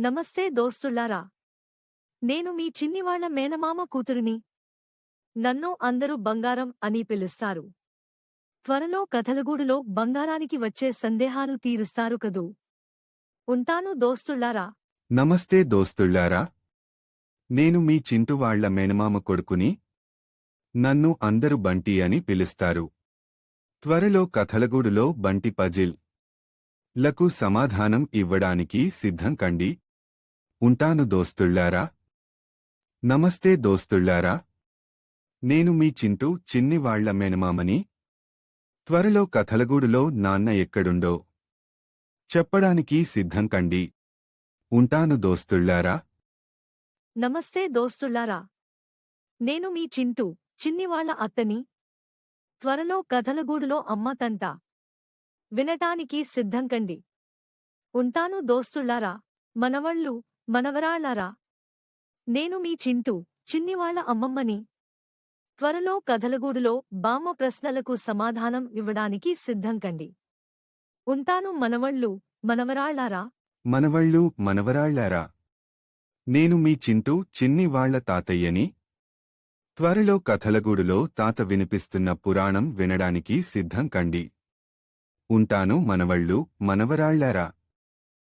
నమస్తే దోస్తులారా. నేను మీ చిన్నివాళ్ల మేనమామ కూతురిని. నన్ను అందరూ బంగారం అని పిలుస్తారు. త్వరలో కథలగూడులో బంగారానికి వచ్చే సందేహాలు తీరుస్తారు కదూ. ఉంటాను దోస్తులారా. నమస్తే దోస్తుళ్ళారా. నేను మీ చింటు వాళ్ల మేనమామ కొడుకుని. నన్ను అందరు బంటి అని పిలుస్తారు. త్వరలో కథలగూడులో బంటి పజిల్ లకు సమాధానం ఇవ్వడానికి సిద్ధం కండి. ఉంటాను దోస్తుళ్ళారా. నమస్తే దోస్తుళ్ళారా. నేను మీ చింటూ చిన్ని వాళ్ల మేనమామని. త్వరలో కథలగూడులో నాన్న ఎక్కడుండో చెప్పడానికి సిద్ధం కండి. ఉంటాను దోస్తుళ్ళారా. నమస్తే దోస్తులారా. నేను మీ చింటూ చిన్నివాళ్ల అత్తని. త్వరలో కథలగూడులో అమ్మ తంట వినటానికి సిద్ధం కండి. ఉంటాను దోస్తులారా. మనవళ్ళు మనవరాళ్లారా. నేను మీ చింటూ చిన్నివాళ్ల అమ్మమ్మని. త్వరలో కథలగూడులో బామ్మ ప్రశ్నలకు సమాధానం ఇవ్వడానికి సిద్ధం కండి. ఉంటాను మనవళ్ళు మనవరాళ్లారా. మనవళ్ళు మనవరాళ్లారా. నేను మీ చింటూ చిన్ని వాళ్ల తాతయ్యని. త్వరలో కథలగూడులో తాత వినిపిస్తున్న పురాణం వినడానికి సిద్ధం కండి. ఉంటాను మనవళ్ళు మనవరాళ్లారా.